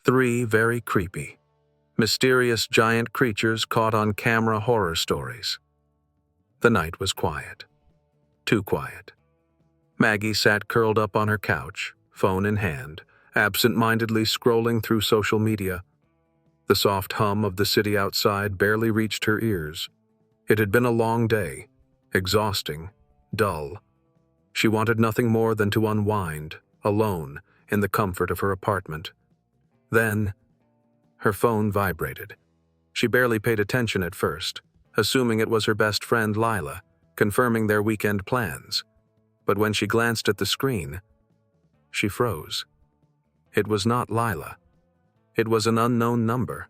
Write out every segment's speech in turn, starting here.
3 very creepy, mysterious giant creatures caught on camera horror stories. The night was quiet. Too quiet. Maggie sat curled up on her couch, phone in hand, absent-mindedly scrolling through social media. The soft hum of the city outside barely reached her ears. It had been a long day, exhausting, dull. She wanted nothing more than to unwind, alone, in the comfort of her apartment. Then, her phone vibrated. She barely paid attention at first, assuming it was her best friend Lila, confirming their weekend plans. But when she glanced at the screen, she froze. It was not Lila. It was an unknown number.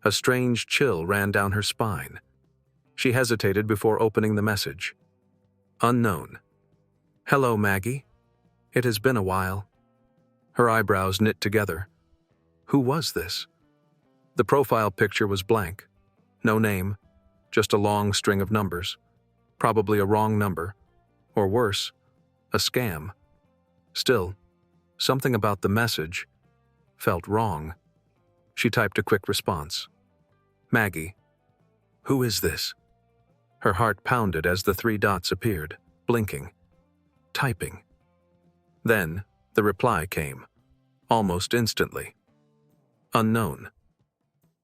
A strange chill ran down her spine. She hesitated before opening the message. Unknown. Hello, Maggie. It has been a while. Her eyebrows knit together. Who was this? The profile picture was blank. No name, just a long string of numbers. Probably a wrong number. Or worse, a scam. Still, something about the message felt wrong. She typed a quick response. Maggie. Who is this? Her heart pounded as the 3 dots appeared, blinking. Typing. Then, the reply came, almost instantly. Unknown.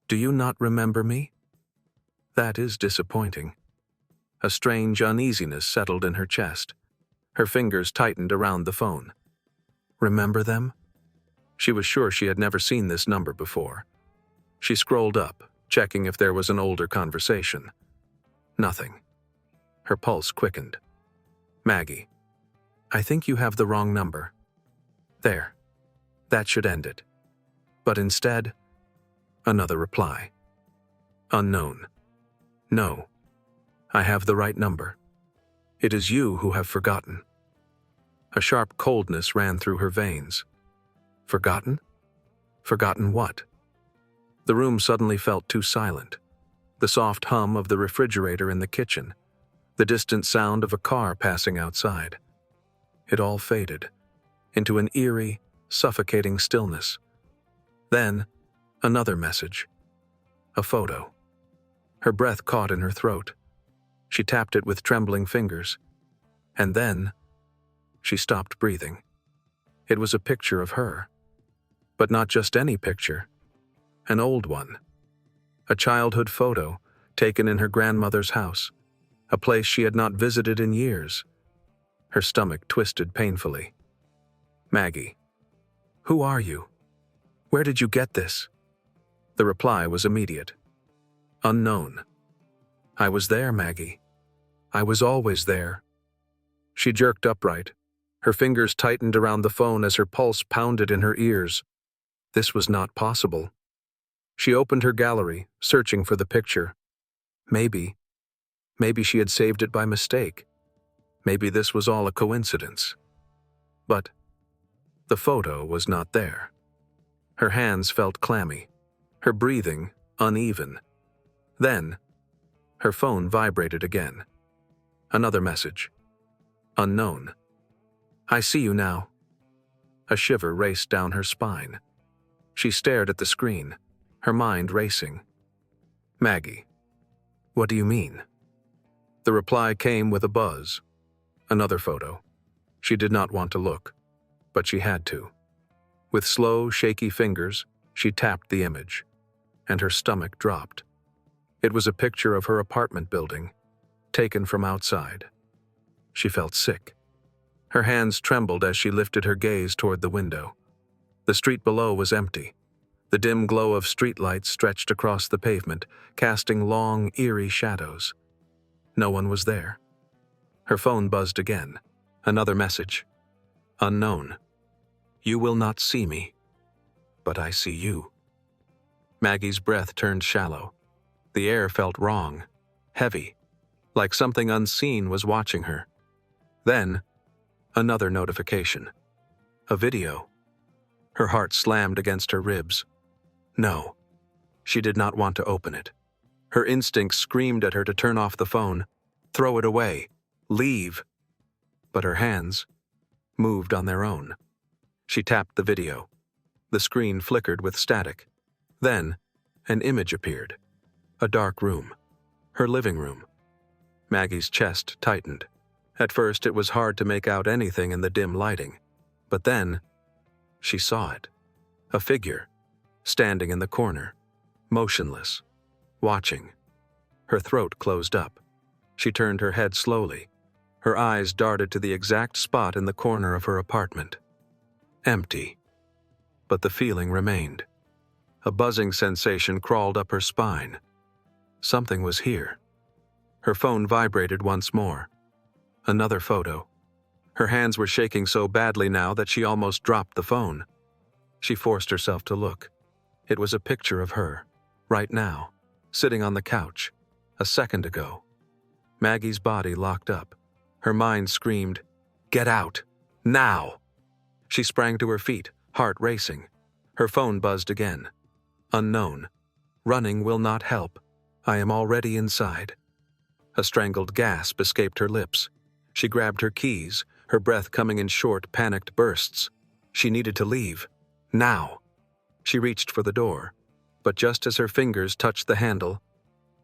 Do you not remember me? That is disappointing. A strange uneasiness settled in her chest. Her fingers tightened around the phone. Remember them? She was sure she had never seen this number before. She scrolled up, checking if there was an older conversation. Nothing. Her pulse quickened. Maggie. I think you have the wrong number. There. That should end it. But instead, another reply. Unknown. No. I have the right number. It is you who have forgotten. A sharp coldness ran through her veins. Forgotten? Forgotten what? The room suddenly felt too silent. The soft hum of the refrigerator in the kitchen. The distant sound of a car passing outside. It all faded into an eerie, suffocating stillness. Then, another message. A photo. Her breath caught in her throat. She tapped it with trembling fingers. And then, she stopped breathing. It was a picture of her. But not just any picture. An old one. A childhood photo taken in her grandmother's house, a place she had not visited in years. Her stomach twisted painfully. Maggie. Who are you? Where did you get this? The reply was immediate. Unknown. I was there, Maggie. I was always there. She jerked upright. Her fingers tightened around the phone as her pulse pounded in her ears. This was not possible. She opened her gallery, searching for the picture. Maybe she had saved it by mistake. Maybe this was all a coincidence. But the photo was not there. Her hands felt clammy, her breathing uneven. Then, her phone vibrated again. Another message. Unknown. I see you now. A shiver raced down her spine. She stared at the screen, her mind racing. Maggie. What do you mean? The reply came with a buzz. Another photo. She did not want to look, but she had to. With slow, shaky fingers, she tapped the image, and her stomach dropped. It was a picture of her apartment building, taken from outside. She felt sick. Her hands trembled as she lifted her gaze toward the window. The street below was empty. The dim glow of streetlights stretched across the pavement, casting long, eerie shadows. No one was there. Her phone buzzed again. Another message. Unknown. You will not see me, but I see you. Maggie's breath turned shallow. The air felt wrong, heavy, like something unseen was watching her. Then, another notification. A video. Her heart slammed against her ribs. No, she did not want to open it. Her instincts screamed at her to turn off the phone, throw it away, leave. But her hands moved on their own. She tapped the video. The screen flickered with static. Then, an image appeared. A dark room. Her living room. Maggie's chest tightened. At first, it was hard to make out anything in the dim lighting. But then, she saw it. A figure, standing in the corner, motionless, watching. Her throat closed up. She turned her head slowly. Her eyes darted to the exact spot in the corner of her apartment. Empty. But the feeling remained. A buzzing sensation crawled up her spine. Something was here. Her phone vibrated once more. Another photo. Her hands were shaking so badly now that she almost dropped the phone. She forced herself to look. It was a picture of her, right now, sitting on the couch, a second ago. Maggie's body locked up. Her mind screamed, "Get out! Now!" She sprang to her feet, heart racing. Her phone buzzed again. Unknown. Running will not help. I am already inside. A strangled gasp escaped her lips. She grabbed her keys, her breath coming in short, panicked bursts. She needed to leave. Now. She reached for the door, but just as her fingers touched the handle,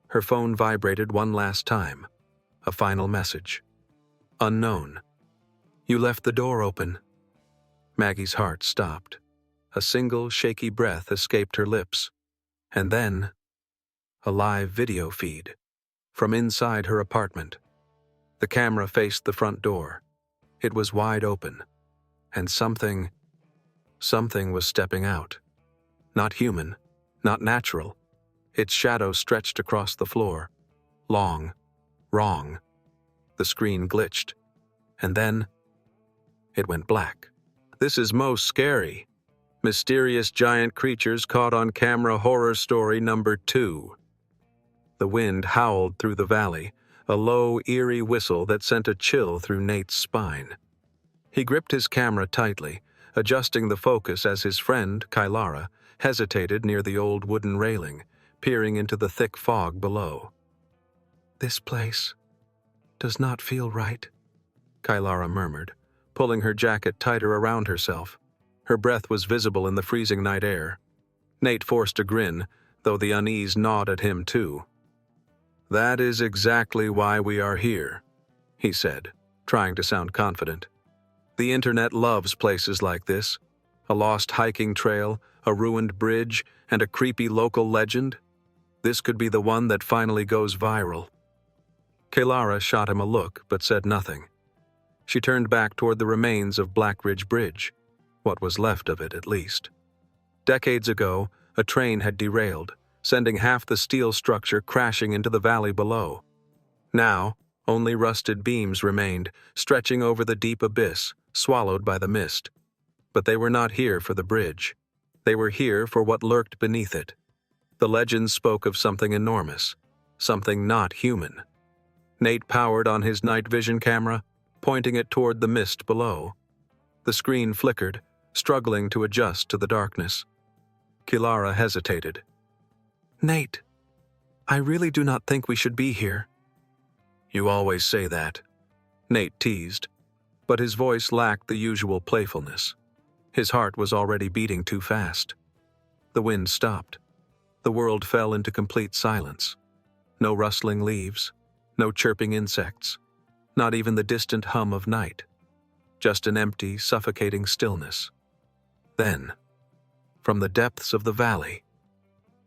her phone vibrated one last time. A final message. Unknown. You left the door open. Maggie's heart stopped. A single shaky breath escaped her lips. And then, a live video feed from inside her apartment. The camera faced the front door. It was wide open, and something was stepping out. Not human, not natural. Its shadow stretched across the floor. Long, wrong. The screen glitched, and then it went black. This is most scary. Mysterious giant creatures caught on camera horror story number 2. The wind howled through the valley, a low, eerie whistle that sent a chill through Nate's spine. He gripped his camera tightly, adjusting the focus as his friend, Kylara, hesitated near the old wooden railing, peering into the thick fog below. "This place does not feel right," Kylara murmured, pulling her jacket tighter around herself. Her breath was visible in the freezing night air. Nate forced a grin, though the unease gnawed at him too. "That is exactly why we are here," he said, trying to sound confident. "The internet loves places like this. A lost hiking trail, a ruined bridge, and a creepy local legend. This could be the one that finally goes viral." Kylara shot him a look, but said nothing. She turned back toward the remains of Black Ridge Bridge, what was left of it at least. Decades ago, a train had derailed, sending half the steel structure crashing into the valley below. Now, only rusted beams remained, stretching over the deep abyss, swallowed by the mist. But they were not here for the bridge. They were here for what lurked beneath it. The legends spoke of something enormous, something not human. Nate powered on his night vision camera, pointing it toward the mist below. The screen flickered, struggling to adjust to the darkness. Kylara hesitated. "Nate, I really do not think we should be here." "You always say that," Nate teased, but his voice lacked the usual playfulness. His heart was already beating too fast. The wind stopped. The world fell into complete silence. No rustling leaves, no chirping insects, not even the distant hum of night. Just an empty, suffocating stillness. Then, from the depths of the valley,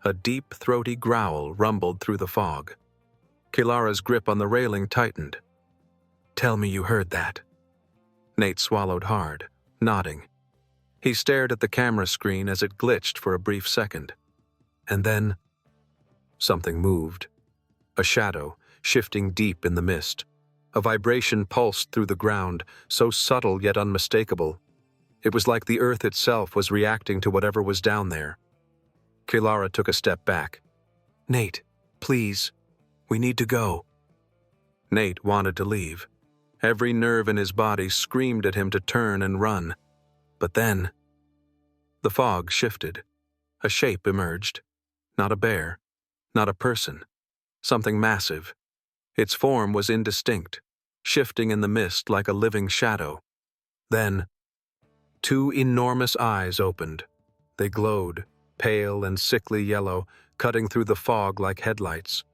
a deep, throaty growl rumbled through the fog. Kylara's grip on the railing tightened. "Tell me you heard that." Nate swallowed hard, nodding. He stared at the camera screen as it glitched for a brief second. And then, something moved. A shadow, shifting deep in the mist. A vibration pulsed through the ground, so subtle yet unmistakable. It was like the earth itself was reacting to whatever was down there. Kylara took a step back. "Nate, please, we need to go." Nate wanted to leave. Every nerve in his body screamed at him to turn and run. But then, the fog shifted. A shape emerged. Not a bear, not a person. Something massive. Its form was indistinct, shifting in the mist like a living shadow. Then, two enormous eyes opened. They glowed, pale and sickly yellow, cutting through the fog like headlights.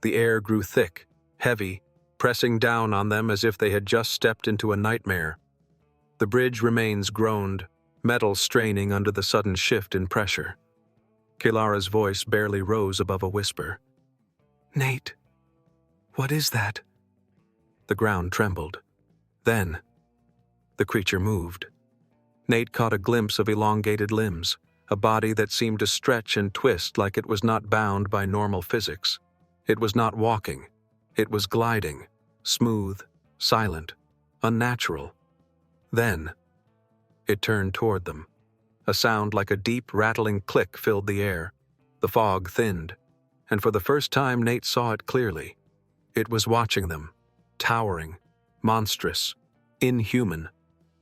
The air grew thick, heavy, pressing down on them as if they had just stepped into a nightmare. The bridge remains groaned, metal straining under the sudden shift in pressure. Kilara's voice barely rose above a whisper. "Nate, what is that?" The ground trembled. Then, the creature moved. Nate caught a glimpse of elongated limbs, a body that seemed to stretch and twist like it was not bound by normal physics. It was not walking. It was gliding, smooth, silent, unnatural. Then, it turned toward them. A sound like a deep, rattling click filled the air. The fog thinned, and for the first time Nate saw it clearly. It was watching them, towering, monstrous, inhuman.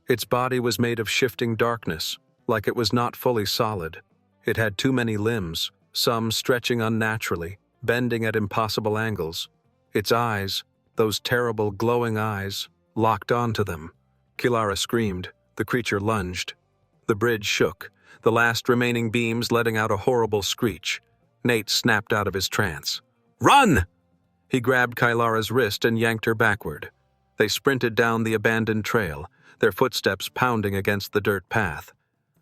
Its body was made of shifting darkness, like it was not fully solid. It had too many limbs, some stretching unnaturally, bending at impossible angles. Its eyes, those terrible glowing eyes, locked onto them. Kilara screamed. The creature lunged. The bridge shook, the last remaining beams letting out a horrible screech. Nate snapped out of his trance. "Run!" He grabbed Kilara's wrist and yanked her backward. They sprinted down the abandoned trail, their footsteps pounding against the dirt path.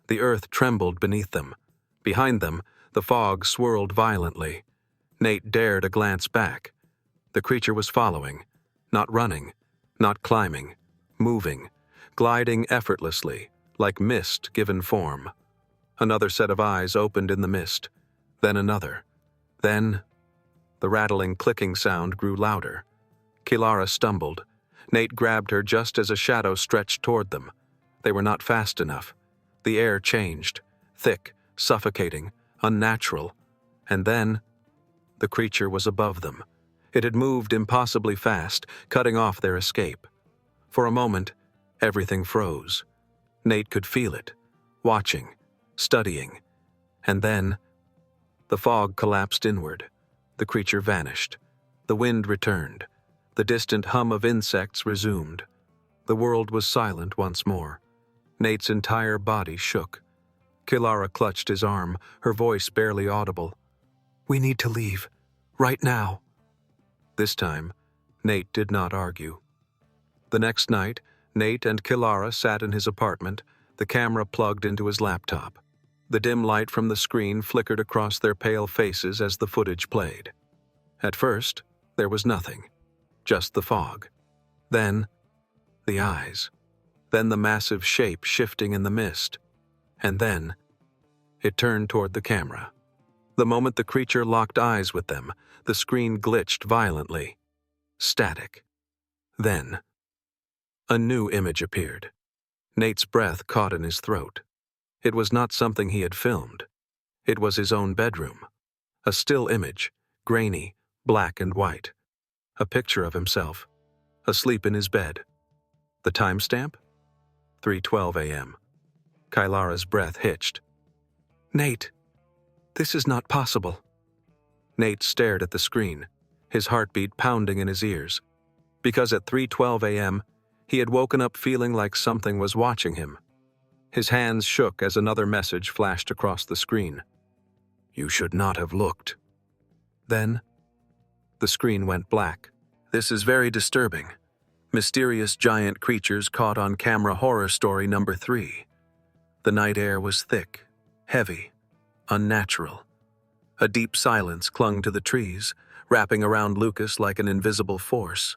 The earth trembled beneath them. Behind them, the fog swirled violently. Nate dared a glance back. The creature was following, not running, not climbing, moving, gliding effortlessly, like mist given form. Another set of eyes opened in the mist, then another. Then, the rattling, clicking sound grew louder. Kilara stumbled. Nate grabbed her just as a shadow stretched toward them. They were not fast enough. The air changed, thick, suffocating, unnatural. And then, the creature was above them. It had moved impossibly fast, cutting off their escape. For a moment, everything froze. Nate could feel it, watching, studying. And then, the fog collapsed inward. The creature vanished. The wind returned. The distant hum of insects resumed. The world was silent once more. Nate's entire body shook. Kilara clutched his arm, her voice barely audible. "We need to leave. Right now." This time, Nate did not argue. The next night, Nate and Kilara sat in his apartment, the camera plugged into his laptop. The dim light from the screen flickered across their pale faces as the footage played. At first, there was nothing, just the fog. Then, the eyes. Then the massive shape shifting in the mist. And then, it turned toward the camera. The moment the creature locked eyes with them, the screen glitched violently. Static. Then, a new image appeared. Nate's breath caught in his throat. It was not something he had filmed. It was his own bedroom. A still image, grainy, black and white. A picture of himself, asleep in his bed. The timestamp? 3:12 a.m. Kilara's breath hitched. "Nate, this is not possible." Nate stared at the screen, his heartbeat pounding in his ears. Because at 3:12 a.m., he had woken up feeling like something was watching him. His hands shook as another message flashed across the screen. "You should not have looked." Then, the screen went black. "This is very disturbing. Mysterious giant creatures caught on camera horror story number 3. The night air was thick, heavy, unnatural. A deep silence clung to the trees, wrapping around Lucas like an invisible force.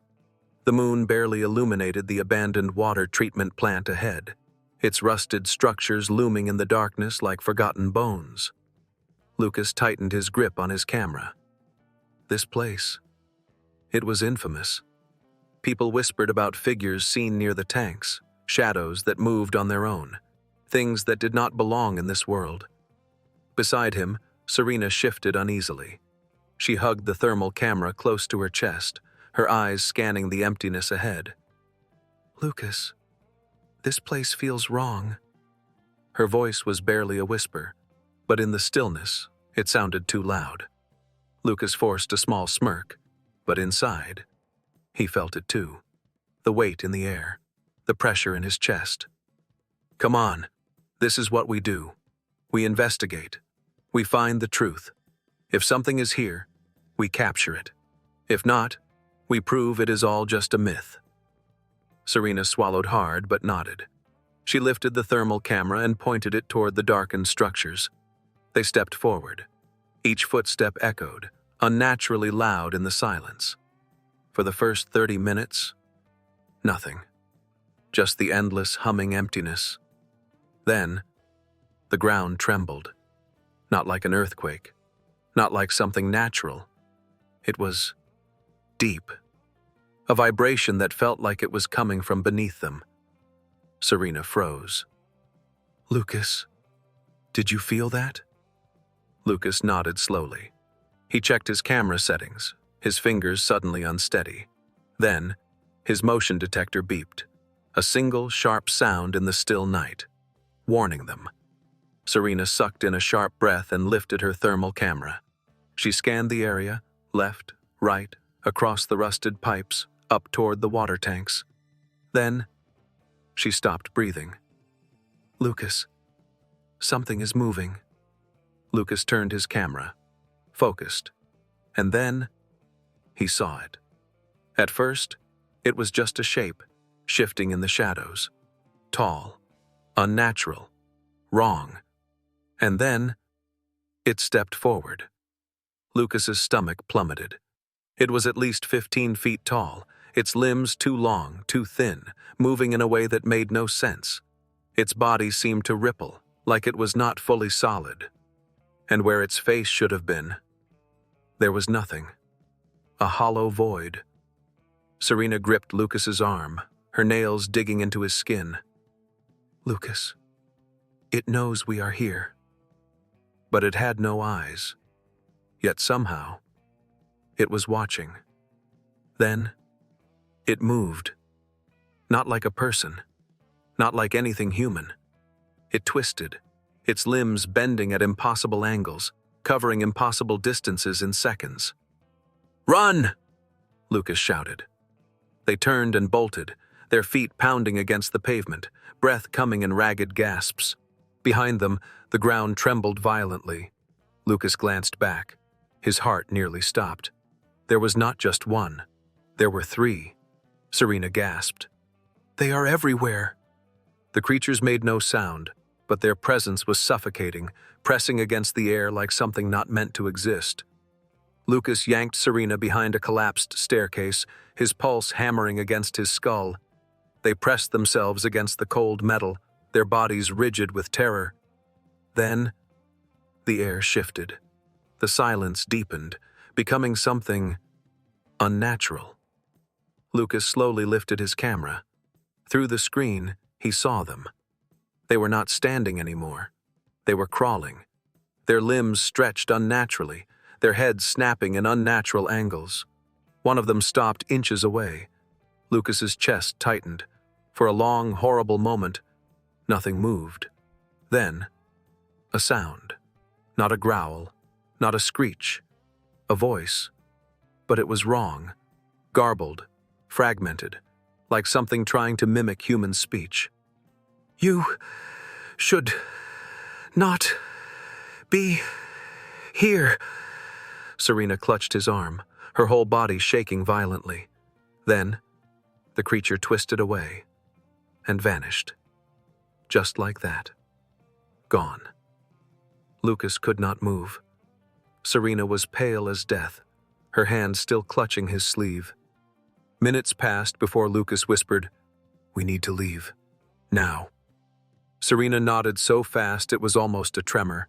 The moon barely illuminated the abandoned water treatment plant ahead, its rusted structures looming in the darkness like forgotten bones. Lucas tightened his grip on his camera. This place. It was infamous. People whispered about figures seen near the tanks, shadows that moved on their own, things that did not belong in this world. Beside him, Serena shifted uneasily. She hugged the thermal camera close to her chest, her eyes scanning the emptiness ahead. "Lucas, this place feels wrong." Her voice was barely a whisper, but in the stillness, it sounded too loud. Lucas forced a small smirk, but inside, he felt it too. The weight in the air, the pressure in his chest. "Come on, this is what we do." We investigate. We find the truth. If something is here, we capture it. If not, we prove it is all just a myth. Serena swallowed hard but nodded. She lifted the thermal camera and pointed it toward the darkened structures. They stepped forward. Each footstep echoed, unnaturally loud in the silence. For the first 30 minutes, nothing. Just the endless humming emptiness. Then, the ground trembled. Not like an earthquake. Not like something natural. It was deep. A vibration that felt like it was coming from beneath them. Serena froze. "Lucas, did you feel that?" Lucas nodded slowly. He checked his camera settings, his fingers suddenly unsteady. Then, his motion detector beeped. A single sharp sound in the still night, warning them. Serena sucked in a sharp breath and lifted her thermal camera. She scanned the area, left, right, across the rusted pipes, up toward the water tanks. Then, she stopped breathing. "Lucas, something is moving." Lucas turned his camera, focused, and then he saw it. At first, it was just a shape, shifting in the shadows. Tall, unnatural, wrong. And then, it stepped forward. Lucas's stomach plummeted. It was at least 15 feet tall, its limbs too long, too thin, moving in a way that made no sense. Its body seemed to ripple, like it was not fully solid. And where its face should have been, there was nothing. A hollow void. Serena gripped Lucas's arm, her nails digging into his skin. "Lucas, it knows we are here." But it had no eyes. Yet somehow, it was watching. Then, it moved. Not like a person. Not like anything human. It twisted, its limbs bending at impossible angles, covering impossible distances in seconds. "Run!" Lucas shouted. They turned and bolted, their feet pounding against the pavement, breath coming in ragged gasps. Behind them, the ground trembled violently. Lucas glanced back. His heart nearly stopped. There was not just one. There were 3. Serena gasped. "They are everywhere." The creatures made no sound, but their presence was suffocating, pressing against the air like something not meant to exist. Lucas yanked Serena behind a collapsed staircase, his pulse hammering against his skull. They pressed themselves against the cold metal, their bodies rigid with terror. Then, the air shifted. The silence deepened, becoming something unnatural. Lucas slowly lifted his camera. Through the screen, he saw them. They were not standing anymore. They were crawling. Their limbs stretched unnaturally, their heads snapping in unnatural angles. One of them stopped inches away. Lucas's chest tightened. For a long, horrible moment, nothing moved. Then, a sound. Not a growl, not a screech. A voice. But it was wrong. Garbled, fragmented, like something trying to mimic human speech. "You should not be here." Serena clutched his arm, her whole body shaking violently. Then, the creature twisted away and vanished. Just like that. Gone. Lucas could not move. Serena was pale as death, her hand still clutching his sleeve. Minutes passed before Lucas whispered, "We need to leave. Now." Serena nodded so fast it was almost a tremor.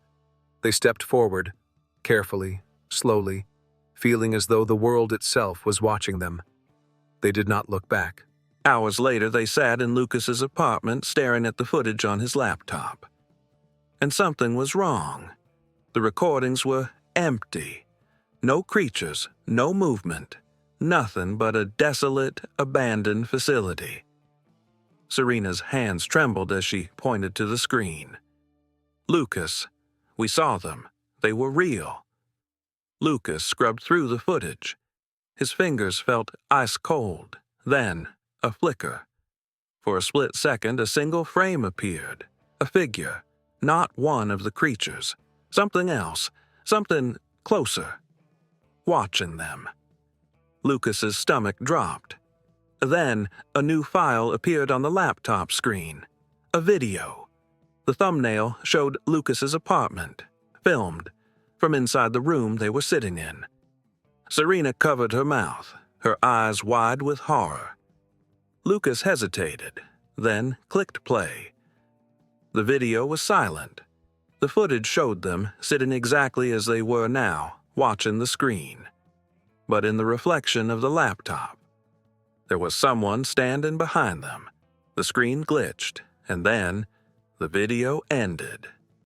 They stepped forward, carefully, slowly, feeling as though the world itself was watching them. They did not look back. Hours later, they sat in Lucas's apartment staring at the footage on his laptop. And something was wrong. The recordings were empty. No creatures, no movement, nothing but a desolate, abandoned facility. Serena's hands trembled as she pointed to the screen. "Lucas, we saw them. They were real." Lucas scrubbed through the footage. His fingers felt ice cold. Then, a flicker. For a split second, a single frame appeared. A figure. Not one of the creatures. Something else. Something closer. Watching them. Lucas's stomach dropped. Then, a new file appeared on the laptop screen. A video. The thumbnail showed Lucas's apartment, filmed, from inside the room they were sitting in. Serena covered her mouth, her eyes wide with horror. Lucas hesitated, then clicked play. The video was silent. The footage showed them sitting exactly as they were now, watching the screen. But in the reflection of the laptop, there was someone standing behind them. The screen glitched, and then the video ended.